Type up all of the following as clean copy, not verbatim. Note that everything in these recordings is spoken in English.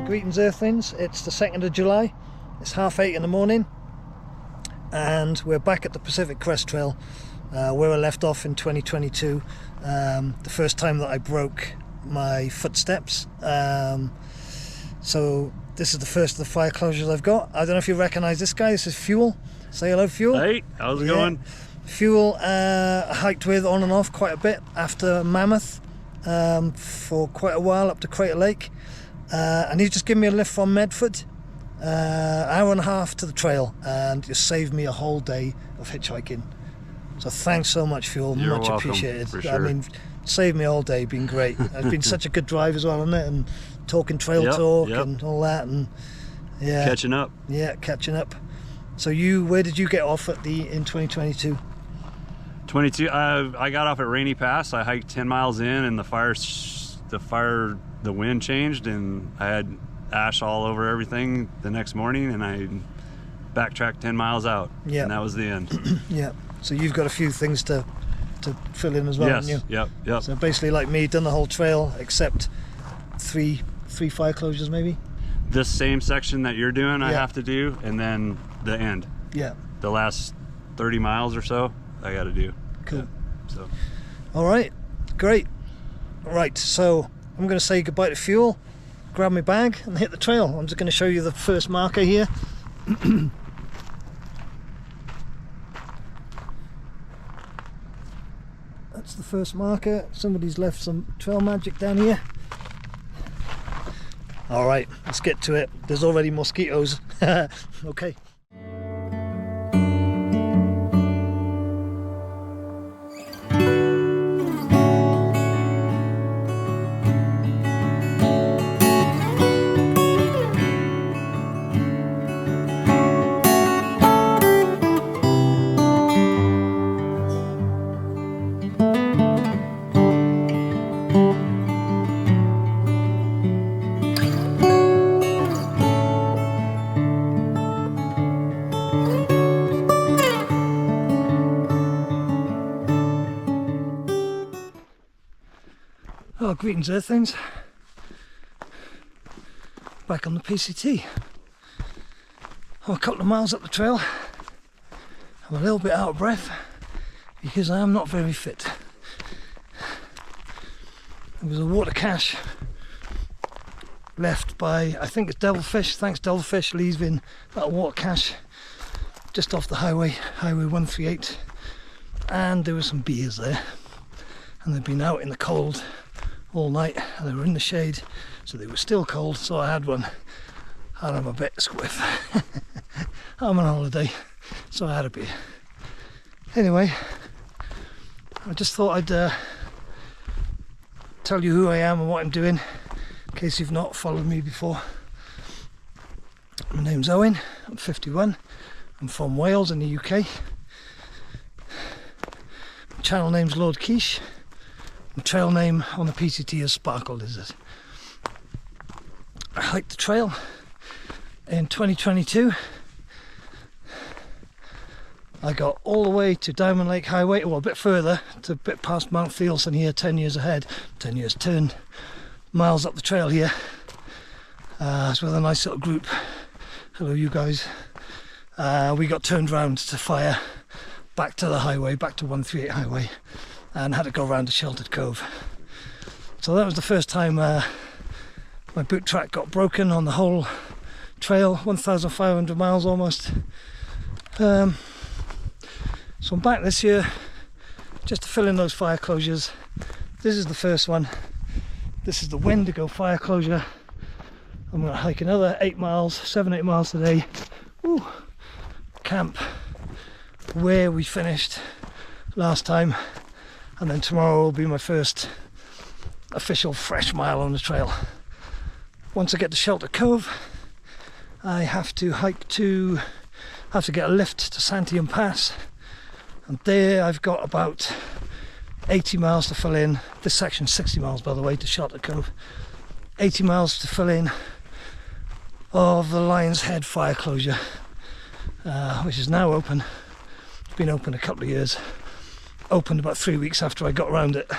Greetings Earthlings, it's the 2nd of July, it's 8:30 in the morning and we're back at the Pacific Crest Trail where I left off in 2022, the first time that I broke my footsteps. So this is the first of the fire closures I've got. I don't know if you recognise this guy. This is Fuel. Say hello, Fuel. Hey, how's it going? Fuel I hiked with on and off quite a bit after Mammoth for quite a while up to Crater Lake. And he's just given me a lift from Medford, hour and a half to the trail, and just saved me a whole day of hitchhiking. So thanks so much, Fuel. You're much welcome, appreciated. for sure. I mean, saved me a whole day, been great. It's been such a good drive as well, hasn't it? And talking trail talk and all that, and yeah, catching up. Yeah, catching up. So where did you get off in 2022? 22. I got off at Rainy Pass. I hiked 10 miles in, and the wind changed, and I had ash all over everything the next morning, and I backtracked 10 miles out. Yeah, and that was the end. Yeah. So you've got a few things to fill in as well, yes. haven't you? Yep. So basically, like me, done the whole trail except three fire closures, maybe. This same section that you're doing, I have to do, and then the end. Yeah. The last 30 miles or so, I got to do. Cool. Yeah, so. All right. Great. Right. So I'm going to say goodbye to Fuel, grab my bag, and hit the trail. I'm just going to show you the first marker here. That's the first marker. Somebody's left some trail magic down here. All right, let's get to it. There's already mosquitoes. Okay. Oh, greetings Earthlings. Back on the PCT. I'm a couple of miles up the trail. I'm a little bit out of breath because I am not very fit. There was a water cache left by, I think it's Devilfish. Thanks Devilfish, leaving that water cache just off the highway 138, and there were some beers there, and they'd been out in the cold all night, and they were in the shade, so they were still cold. So I had one, and I'm a bit squiff. I'm on holiday, so I had a beer. Anyway, I just thought I'd tell you who I am and what I'm doing, in case you've not followed me before. My name's Owen, I'm 51, I'm from Wales in the UK. My channel name's Lord Quiche. The trail name on the PCT is Sparkle Lizard. I hiked the trail in 2022. I got all the way to Diamond Lake Highway, well, a bit further, to a bit past Mount Thielsen here, 10 years ahead. 10 miles up the trail here. It's with a nice little group. Hello you guys. We got turned round to fire back to the highway, back to 138 highway, and had to go around to Sheltered Cove. So that was the first time my boot track got broken on the whole trail, 1,500 miles almost. So I'm back this year just to fill in those fire closures. This is the first one. This is the Wendigo fire closure. I'm going to hike another 8 miles, 7-8 miles today. Woo. Camp where we finished last time. And then tomorrow will be my first official fresh mile on the trail. Once I get to Shelter Cove, I have to get a lift to Santiam Pass, and there I've got about 80 miles to fill in. This section's 60 miles, by the way, to Shelter Cove. 80 miles to fill in of the Lion's Head fire closure, which is now open. It's been open a couple of years. Opened about 3 weeks after I got around it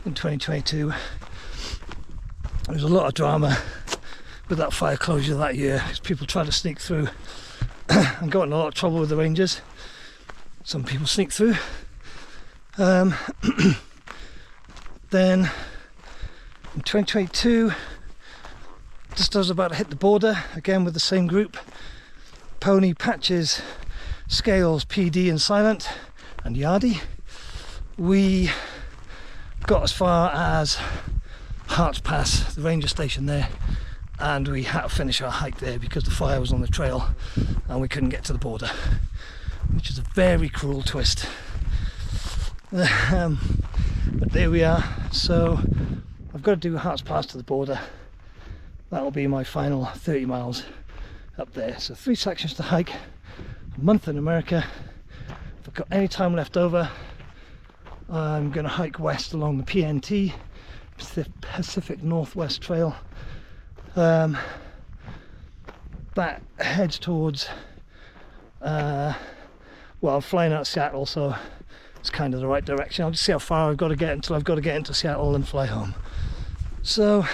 in 2022. There was a lot of drama with that fire closure that year, because people tried to sneak through and got in a lot of trouble with the rangers. Some people sneak through. Then in 2022, just as I was about to hit the border, again with the same group, Pony, Patches, Scales, PD and Silent and Yardy, we got as far as Harts Pass, the ranger station there, and we had to finish our hike there because the fire was on the trail and we couldn't get to the border, which is a very cruel twist. But there we are. So I've got to do Harts Pass to the border. That'll be my final 30 miles up there. So 3 sections to hike, a month in America. If I've got any time left over, I'm going to hike west along the PNT, Pacific Northwest Trail. That heads towards, well, I'm flying out of Seattle, so it's kind of the right direction. I'll just see how far I've got to get until I've got to get into Seattle and fly home. So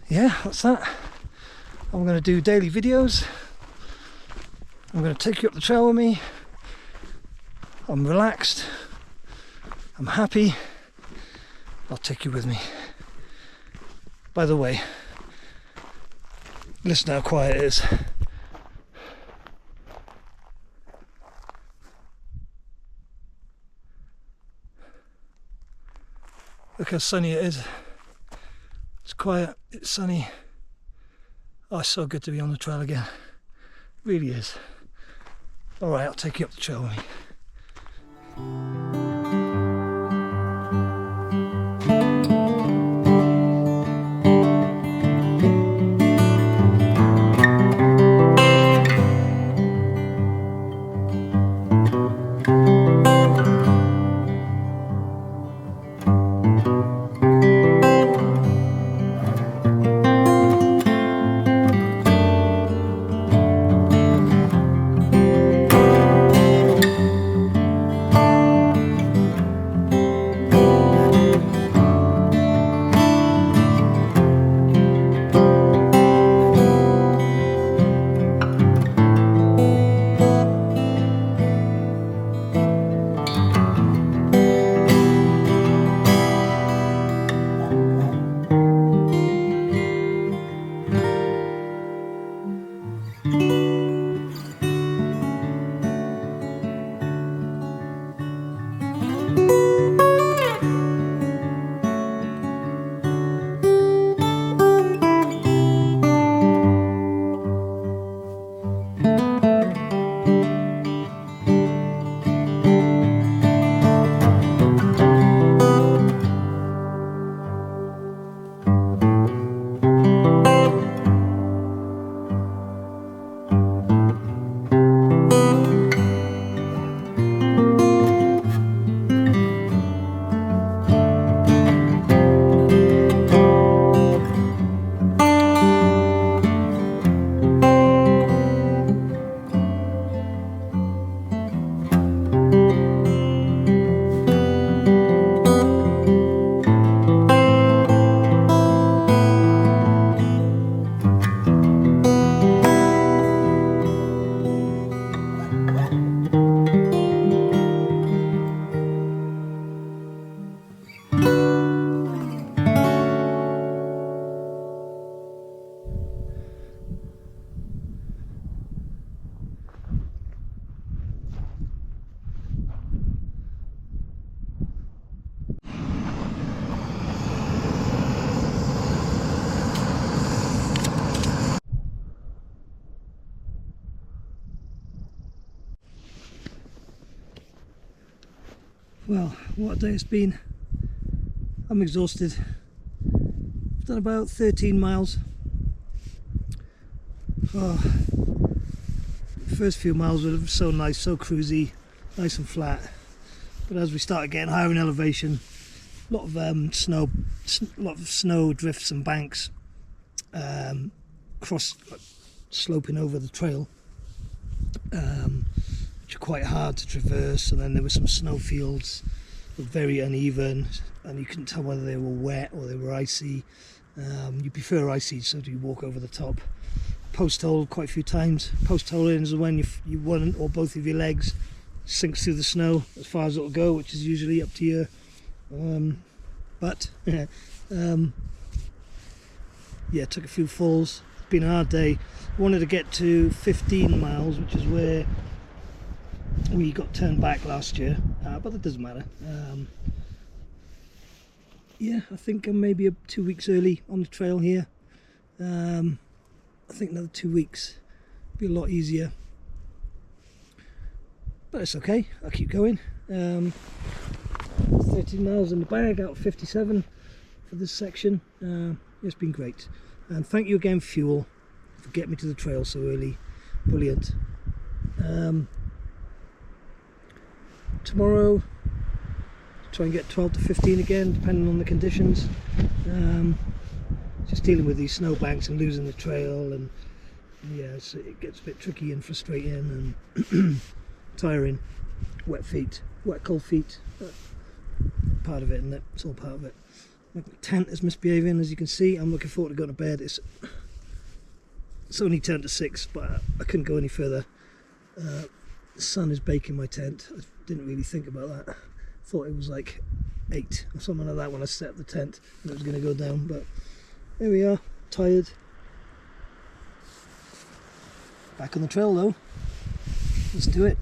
yeah, that's that. I'm going to do daily videos. I'm going to take you up the trail with me. I'm relaxed. I'm happy. I'll take you with me. By the way, listen how quiet it is. Look how sunny it is. It's quiet, it's sunny. Oh, it's so good to be on the trail again. It really is. Alright, I'll take you up the trail with me. Well, what a day it's been. I'm exhausted. I've done about 13 miles. Oh, the first few miles were so nice, so cruisy, nice and flat. But as we started getting higher in elevation, a lot of snow drifts and banks, sloping over the trail, which are quite hard to traverse. And then there were some snow fields, very uneven, and you couldn't tell whether they were wet or they were icy. You prefer icy, so do you walk over the top. Post hole quite a few times. Post hole in is when you one or both of your legs sinks through the snow as far as it'll go, which is usually up to your butt. Yeah, took a few falls. It's been a hard day. Wanted to get to 15 miles, which is where we got turned back last year, but that doesn't matter. Yeah, I think I'm maybe 2 weeks early on the trail here. I think another 2 weeks be a lot easier, but it's okay. I'll keep going. 13 miles in the bag out of 57 for this section. It's been great, and thank you again, Fuel, for getting me to the trail so early. Brilliant. Tomorrow try and get 12 to 15 again, depending on the conditions. Just dealing with these snowbanks and losing the trail, and yeah, it gets a bit tricky and frustrating and tiring. Wet feet, wet cold feet, part of it, isn't it? It's all part of it. My tent is misbehaving, as you can see. I'm looking forward to going to bed. It's only 10 to 6, but I couldn't go any further. The sun is baking my tent. I didn't really think about that. Thought it was like 8 or something like that when I set up the tent and it was going to go down, but there we are, tired. Back on the trail though. Let's do it.